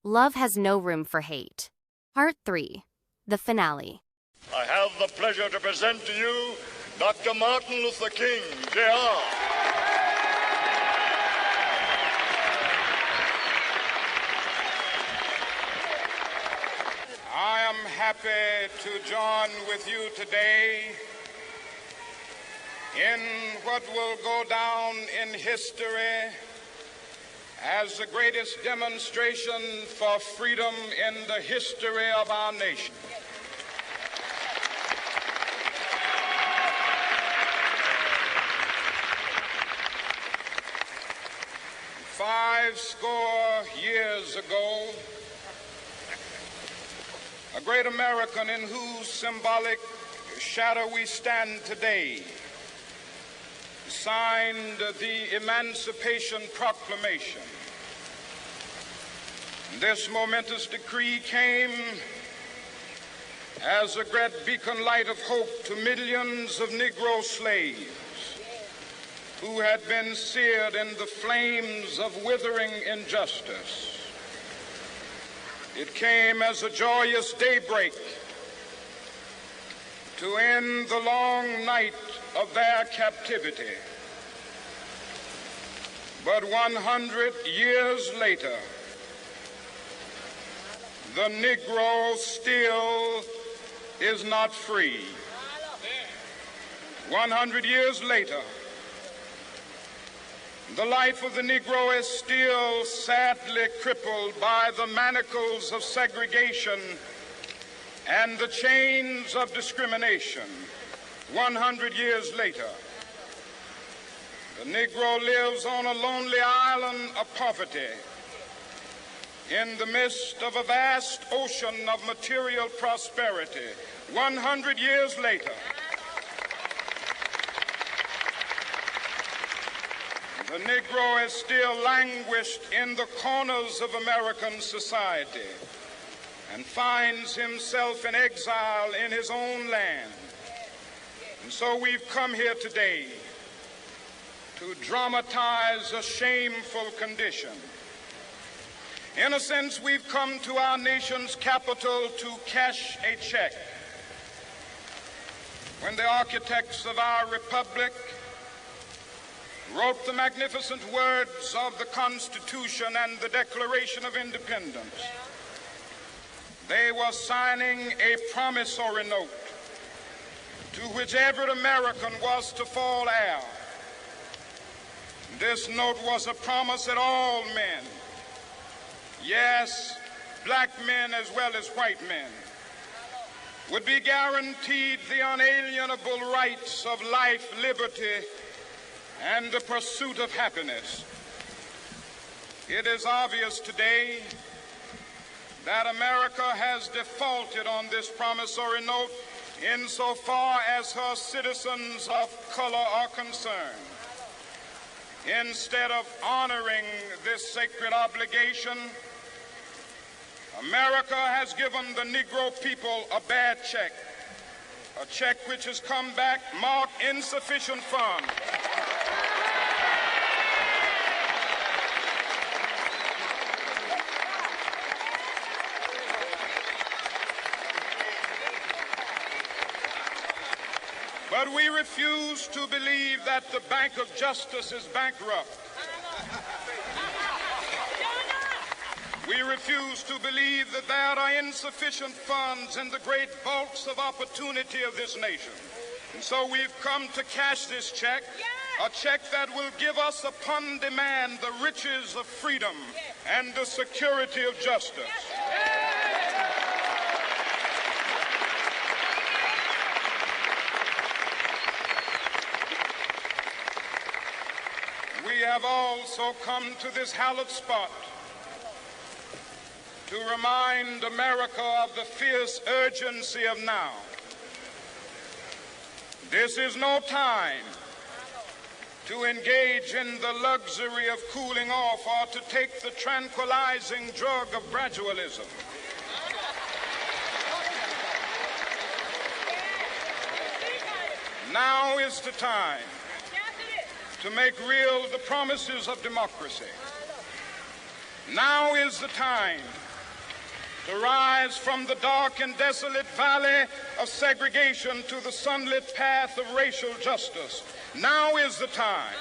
Love Has No Room for Hate. Part 3. The Finale. I have the pleasure to present to you Dr. Martin Luther King, Jr. I am happy to join with you today in what will go down in history as the greatest demonstration for freedom in the history of our nation. Five score years ago, a great American in whose symbolic shadow we stand today signed the Emancipation Proclamation. This momentous decree came as a great beacon light of hope to millions of Negro slaves who had been seared in the flames of withering injustice. It came as a joyous daybreak to end the long night of their captivity. But 100 years later, the Negro still is not free. 100 years later, the life of the Negro is still sadly crippled by the manacles of segregation and the chains of discrimination. 100 years later, the Negro lives on a lonely island of poverty in the midst of a vast ocean of material prosperity. 100 years later, the Negro is still languished in the corners of American society and finds himself in exile in his own land. And so we've come here today to dramatize a shameful condition. In a sense, we've come to our nation's capital to cash a check. When the architects of our republic wrote the magnificent words of the Constitution and the Declaration of Independence, they were signing a promissory note to which every American was to fall heir. This note was a promise that all men, yes, black men as well as white men, would be guaranteed the unalienable rights of life, liberty, and the pursuit of happiness. It is obvious today that America has defaulted on this promissory note insofar as her citizens of color are concerned. Instead of honoring this sacred obligation, America has given the Negro people a bad check, a check which has come back marked insufficient funds. But we refuse to believe that the Bank of Justice is bankrupt. We refuse to believe that there are insufficient funds in the great vaults of opportunity of this nation. And so we've come to cash this check, a check that will give us upon demand the riches of freedom and the security of justice. We have also come to this hallowed spot to remind America of the fierce urgency of now. This is no time to engage in the luxury of cooling off or to take the tranquilizing drug of gradualism. Now is the time to make real the promises of democracy. Now is the time to rise from the dark and desolate valley of segregation to the sunlit path of racial justice. Now is the time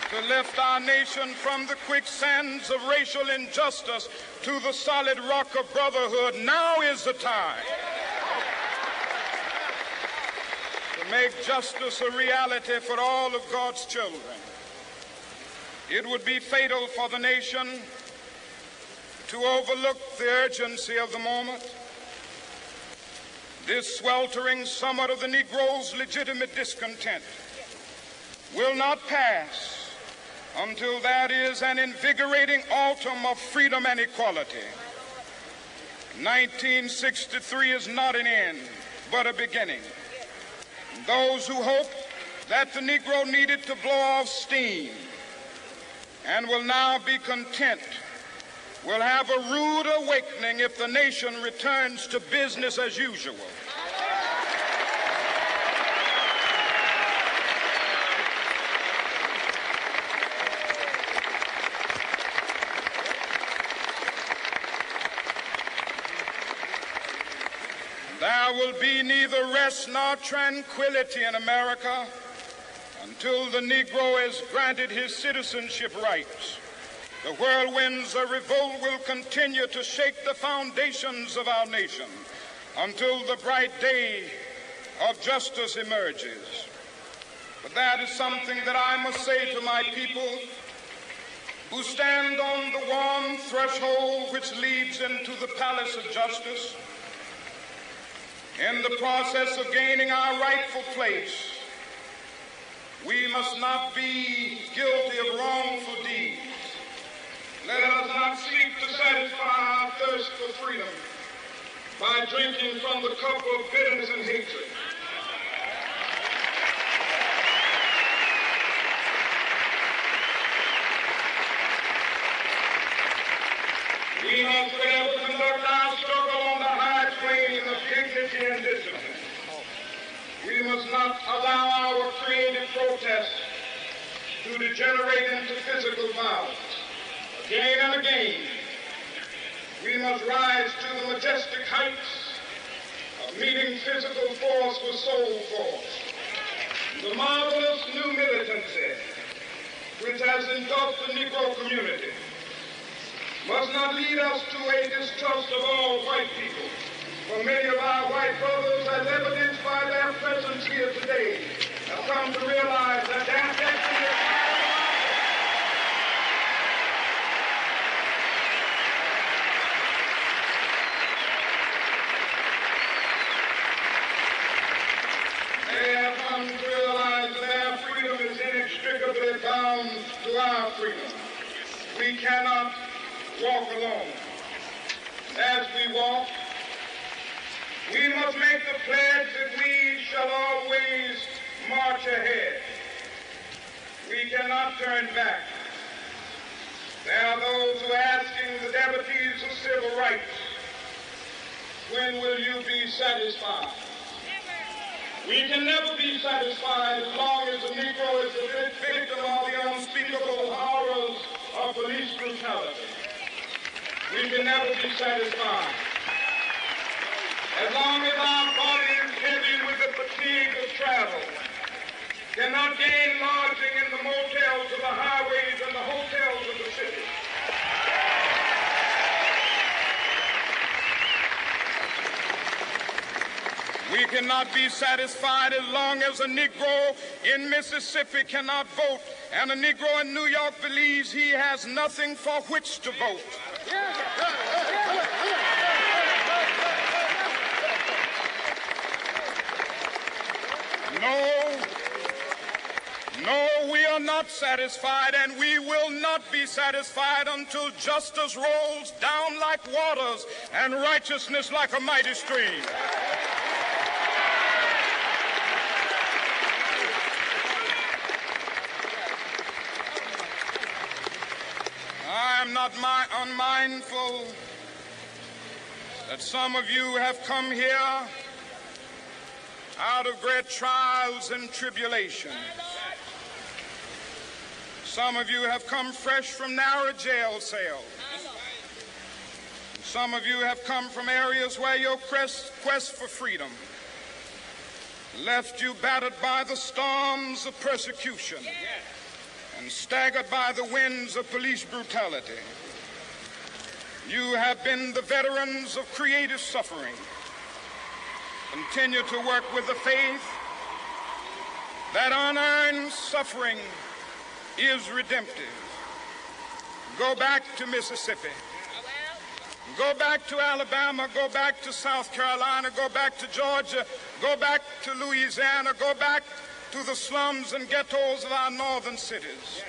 to lift our nation from the quicksands of racial injustice to the solid rock of brotherhood. Now is the time to make justice a reality for all of God's children. It would be fatal for the nation to overlook the urgency of the moment. This sweltering summit of the Negro's legitimate discontent will not pass until that is an invigorating autumn of freedom and equality. 1963 is not an end, but a beginning. Those who hope that the Negro needed to blow off steam and will now be content will have a rude awakening if the nation returns to business as usual. There will be neither rest nor tranquility in America until the Negro is granted his citizenship rights. The whirlwinds of revolt will continue to shake the foundations of our nation until the bright day of justice emerges. But that is something that I must say to my people who stand on the warm threshold which leads into the palace of justice. In the process of gaining our rightful place, we must not be guilty of wrongful deeds. Let us not seek to satisfy our thirst for freedom by drinking from the cup of bitterness and hatred. We must forever conduct our struggle on the high plane of dignity and discipline. We must not allow our creative protest to degenerate into physical violence. Again and again, we must rise to the majestic heights of meeting physical force with soul force. The marvelous new militancy which has engulfed the Negro community must not lead us to a distrust of all white people. For many of our white brothers, as evidenced by their presence here today, have come to realize that their destiny is they have come to realize that their freedom is inextricably bound to our freedom. We cannot walk alone. As we walk, we must make the pledge that we shall always march ahead. We cannot turn back. There are those who are asking the devotees of civil rights, when will you be satisfied? We can never be satisfied as long as the Negro is the victim of the unspeakable horrors of police brutality. We can never be satisfied as long as our body is heavy with the fatigue of travel, cannot gain lodging in the motels of the highways and the hotels of the city. We cannot be satisfied as long as a Negro in Mississippi cannot vote and a Negro in New York believes he has nothing for which to vote. No, we are not satisfied, and we will not be satisfied until justice rolls down like waters and righteousness like a mighty stream. I am not unmindful that some of you have come here out of great trials and tribulations. Some of you have come fresh from narrow jail cells. Some of you have come from areas where your quest for freedom left you battered by the storms of persecution and staggered by the winds of police brutality. You have been the veterans of creative suffering. Continue to work with the faith that unearned suffering is redemptive. Go back to Mississippi. Go back to Alabama, go back to South Carolina, go back to Georgia, go back to Louisiana, go back to the slums and ghettos of our northern cities,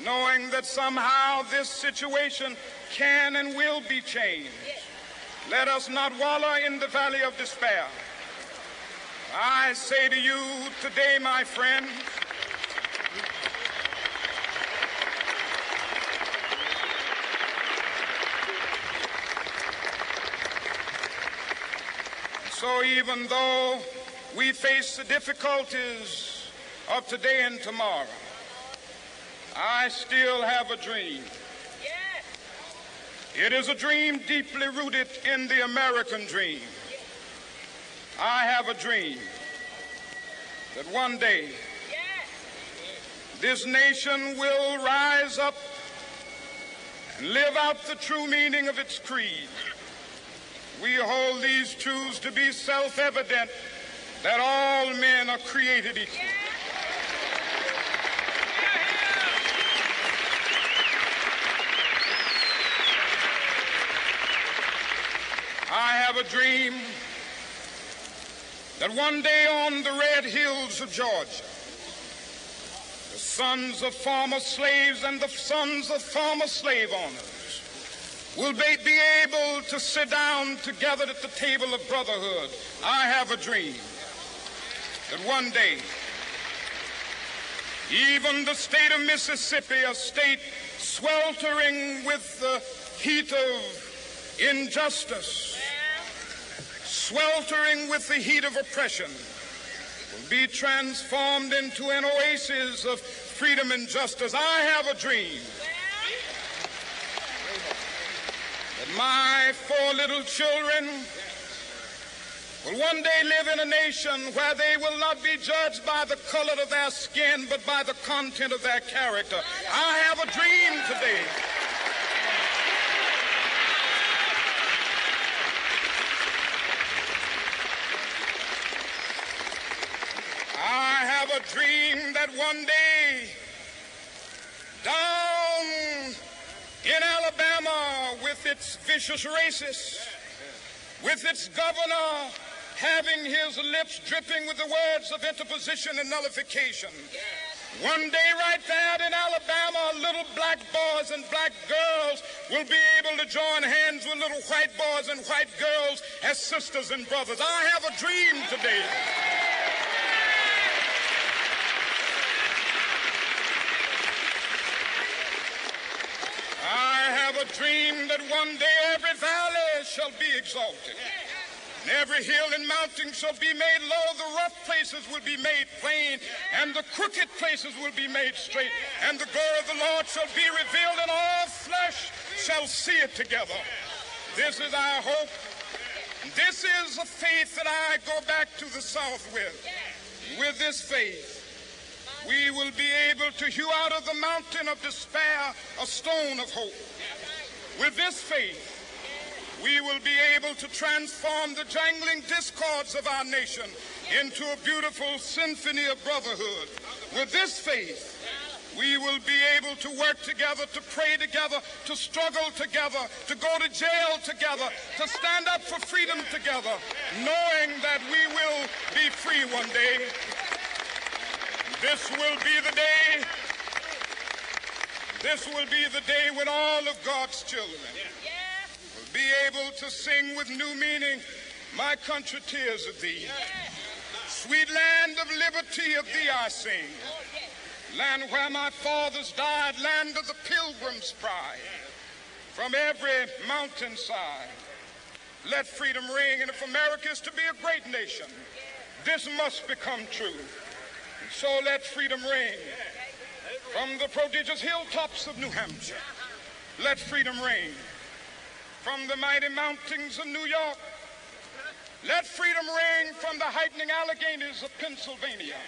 knowing that somehow this situation can and will be changed. Let us not wallow in the valley of despair. I say to you today, my friends, so even though we face the difficulties of today and tomorrow, I still have a dream. It is a dream deeply rooted in the American dream. I have a dream that one day this nation will rise up and live out the true meaning of its creed. We hold these truths to be self-evident, that all men are created equal. I have a dream that one day on the red hills of Georgia, the sons of former slaves and the sons of former slave owners will be able to sit down together at the table of brotherhood. I have a dream that one day, even the state of Mississippi, a state sweltering with the heat of injustice, sweltering with the heat of oppression, will be transformed into an oasis of freedom and justice. I have a dream that my 4 little children will one day live in a nation where they will not be judged by the color of their skin, but by the content of their character. I have a dream today. I have a dream that one day down in Alabama, with its vicious racists, with its governor having his lips dripping with the words of interposition and nullification, one day right there in Alabama, little black boys and black girls will be able to join hands with little white boys and white girls as sisters and brothers. I have a dream today. I have a dream that one day every valley shall be exalted, and every hill and mountain shall be made low. The rough places will be made plain, and the crooked places will be made straight. And the glory of the Lord shall be revealed, and all flesh shall see it together. This is our hope. This is a faith that I go back to the South with. With this faith, we will be able to hew out of the mountain of despair a stone of hope. With this faith, we will be able to transform the jangling discords of our nation into a beautiful symphony of brotherhood. With this faith, we will be able to work together, to pray together, to struggle together, to go to jail together, to stand up for freedom together, knowing that we will be free one day. This will be the day. This will be the day when all of God's children will be able to sing with new meaning, "My country, tears of thee. Sweet land of liberty, of thee I sing. Land where my fathers died, land of the pilgrim's pride. From every mountainside, let freedom ring. And if America is to be a great nation, this must become true. So let freedom ring. From the prodigious hilltops of New Hampshire, let freedom ring. From the mighty mountains of New York, let freedom ring from the heightening Alleghenies of Pennsylvania.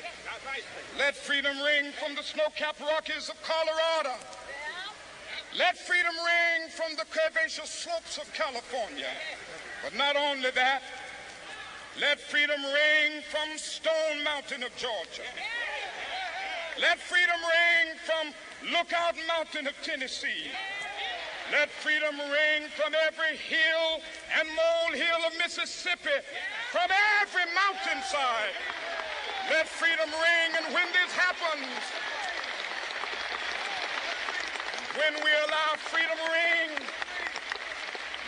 Let freedom ring from the snow-capped Rockies of Colorado. Let freedom ring from the curvaceous slopes of California. But not only that, let freedom ring from Stone Mountain of Georgia. Let freedom ring from Lookout Mountain of Tennessee. Let freedom ring from every hill and molehill of Mississippi, from every mountainside. Let freedom ring, and when this happens, when we allow freedom ring,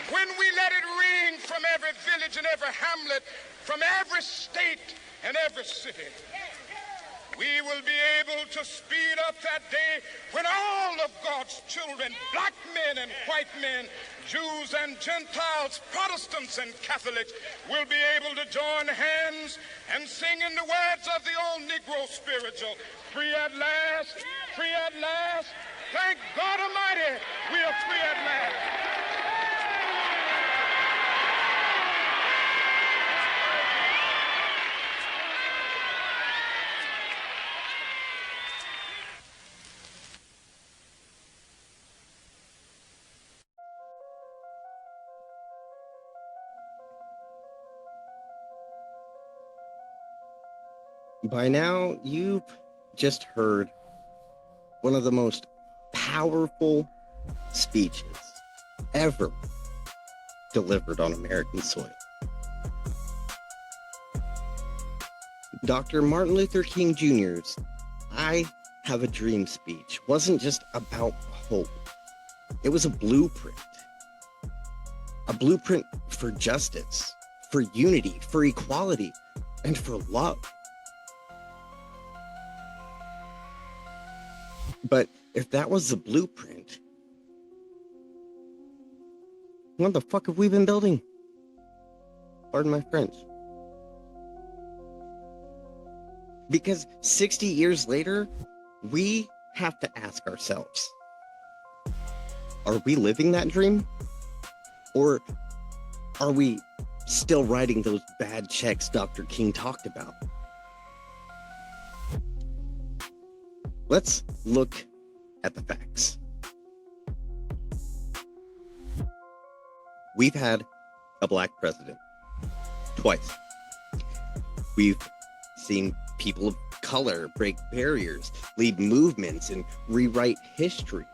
when we let it ring from every village and every hamlet, from every state and every city, we will be able to speed up that day when all of God's children, black men and white men, Jews and Gentiles, Protestants and Catholics, will be able to join hands and sing in the words of the old Negro spiritual, free at last, free at last. Thank God Almighty, we are free at last. By now, you've just heard one of the most powerful speeches ever delivered on American soil. Dr. Martin Luther King Jr.'s I Have a Dream speech wasn't just about hope. It was a blueprint for justice, for unity, for equality, and for love. But if that was the blueprint, what the fuck have we been building? Pardon my French. Because 60 years later, we have to ask ourselves, are we living that dream? Or are we still writing those bad checks Dr. King talked about? Let's look at the facts. We've had a black president twice. We've seen people of color break barriers, lead movements, and rewrite history.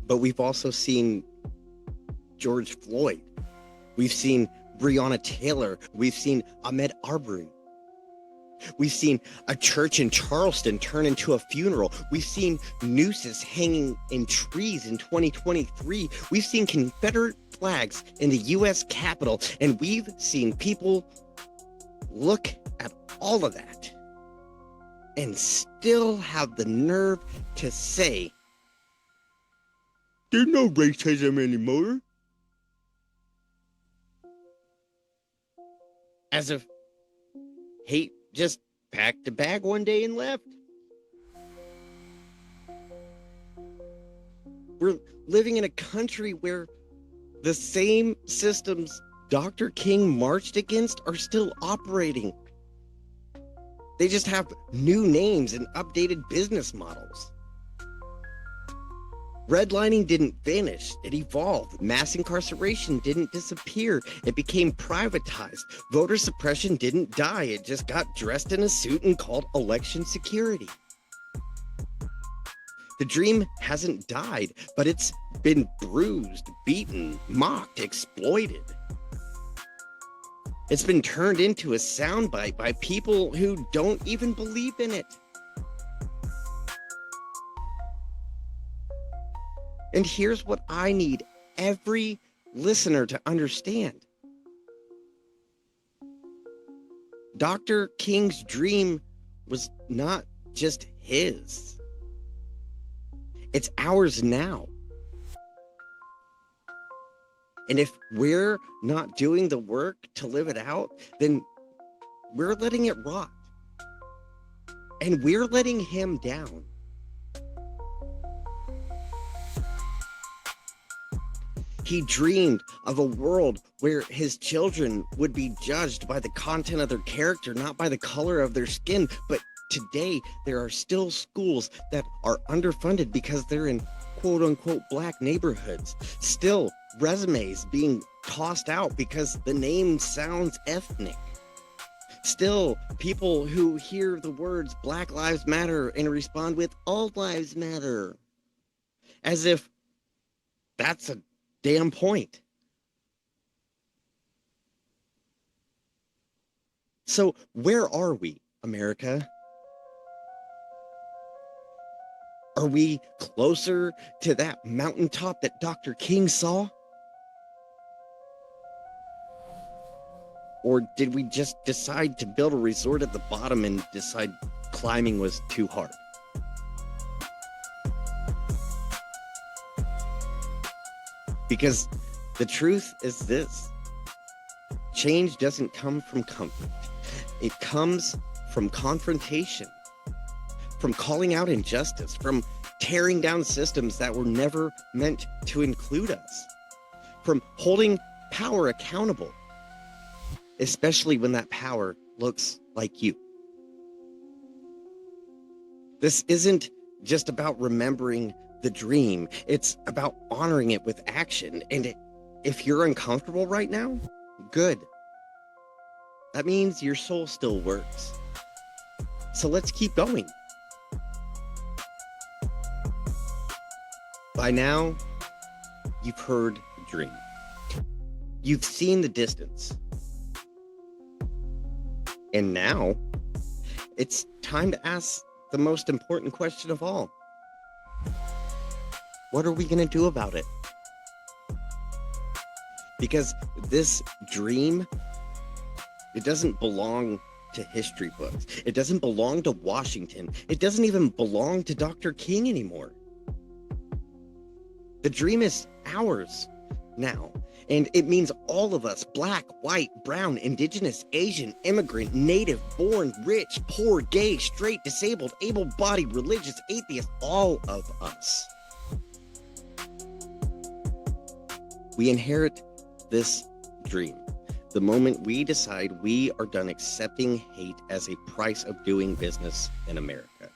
But we've also seen George Floyd. We've seen Breonna Taylor. We've seen Ahmaud Arbery. We've seen a church in Charleston turn into a funeral. We've seen nooses hanging in trees in 2023. We've seen Confederate flags in the U.S. Capitol. And we've seen people look at all of that and still have the nerve to say, there's no racism anymore. As if hate just packed a bag one day and left. We're living in a country where the same systems Dr. King marched against are still operating. They just have new names and updated business models. Redlining didn't vanish, it evolved. Mass incarceration didn't disappear, it became privatized. Voter suppression didn't die, it just got dressed in a suit and called election security. The dream hasn't died, but it's been bruised, beaten, mocked, exploited. It's been turned into a soundbite by people who don't even believe in it. And here's what I need every listener to understand. Dr. King's dream was not just his. It's ours now. And if we're not doing the work to live it out, then we're letting it rot. And we're letting him down. He dreamed of a world where his children would be judged by the content of their character, not by the color of their skin. But today, there are still schools that are underfunded because they're in quote unquote black neighborhoods. Still, resumes being tossed out because the name sounds ethnic. Still, people who hear the words Black Lives Matter and respond with All Lives Matter, as if that's a damn point. So where are we, America? Are we closer to that mountaintop that Dr. King saw? Or did we just decide to build a resort at the bottom and decide climbing was too hard? Because the truth is this: change doesn't come from comfort. It comes from confrontation, from calling out injustice, from tearing down systems that were never meant to include us, from holding power accountable, especially when that power looks like you. This isn't just about remembering the dream. It's about honoring it with action. And if you're uncomfortable right now, good. That means your soul still works. So let's keep going. By now, you've heard the dream. You've seen the distance. And now, it's time to ask the most important question of all. What are we going to do about it? Because this dream, it doesn't belong to history books. It doesn't belong to Washington. It doesn't even belong to Dr. King anymore. The dream is ours now. And it means all of us, black, white, brown, indigenous, Asian, immigrant, native, born, rich, poor, gay, straight, disabled, able-bodied, religious, atheist, all of us. We inherit this dream the moment we decide we are done accepting hate as a price of doing business in America.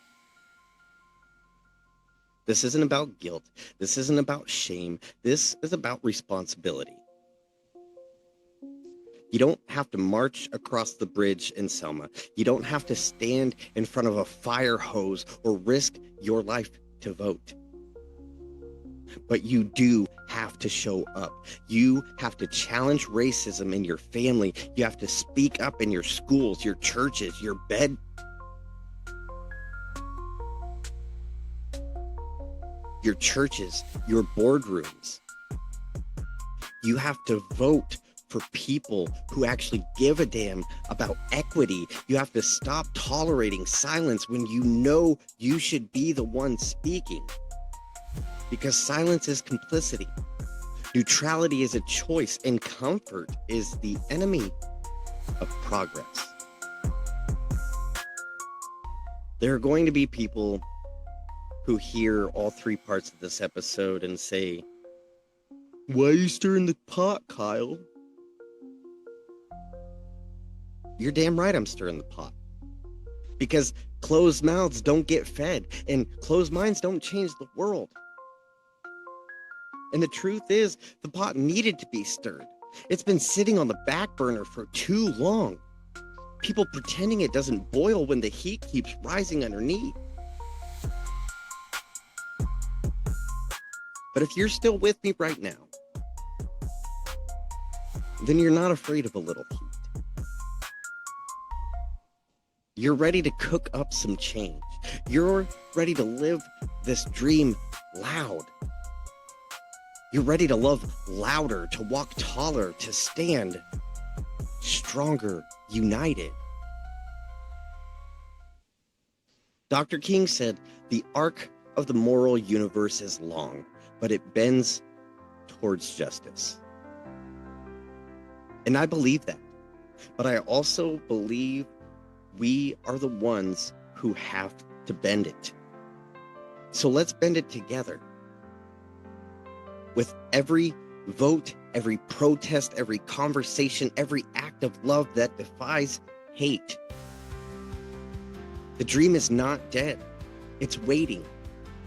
This isn't about guilt. This isn't about shame. This is about responsibility. You don't have to march across the bridge in Selma. You don't have to stand in front of a fire hose or risk your life to vote. But you do have to show up. You have to challenge racism in your family. You have to speak up in your schools, your churches, your your boardrooms. You have to vote for people who actually give a damn about equity. You have to stop tolerating silence when you know you should be the one speaking. Because silence is complicity. Neutrality is a choice, and comfort is the enemy of progress. There are going to be people who hear all three parts of this episode and say, "Why are you stirring the pot, Kyle?" You're damn right I'm stirring the pot. Because closed mouths don't get fed, and closed minds don't change the world. And the truth is, the pot needed to be stirred. It's been sitting on the back burner for too long. People pretending it doesn't boil when the heat keeps rising underneath. But if you're still with me right now, then you're not afraid of a little heat. You're ready to cook up some change. You're ready to live this dream loud. You're ready to love louder, to walk taller, to stand stronger, united. Dr. King said, "The arc of the moral universe is long, but it bends towards justice." And I believe that. But I also believe we are the ones who have to bend it. So let's bend it together. With every vote, every protest, every conversation, every act of love that defies hate. The dream is not dead. It's waiting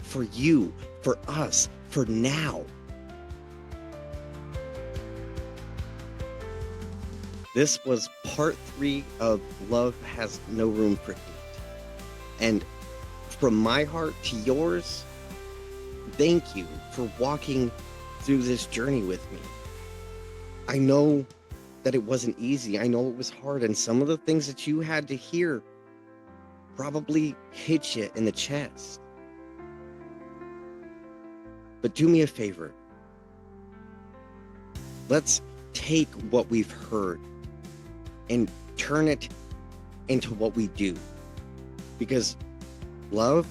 for you, for us, for now. This was part 3 of Love Has No Room for Hate. And from my heart to yours, thank you for walking through this journey with me. I know that it wasn't easy. I know it was hard. And some of the things that you had to hear probably hit you in the chest. But do me a favor. Let's take what we've heard and turn it into what we do. Because love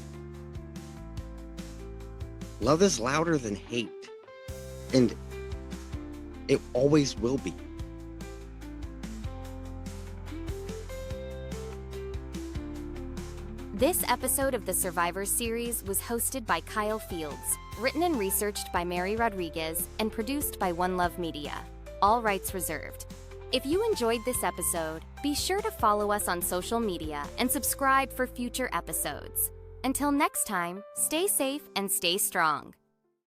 is louder than hate. And it always will be. This episode of the Survivor Series was hosted by Kyle Fields, written and researched by Mary Rodriguez, and produced by One Love Media. All rights reserved. If you enjoyed this episode, be sure to follow us on social media and subscribe for future episodes. Until next time, stay safe and stay strong.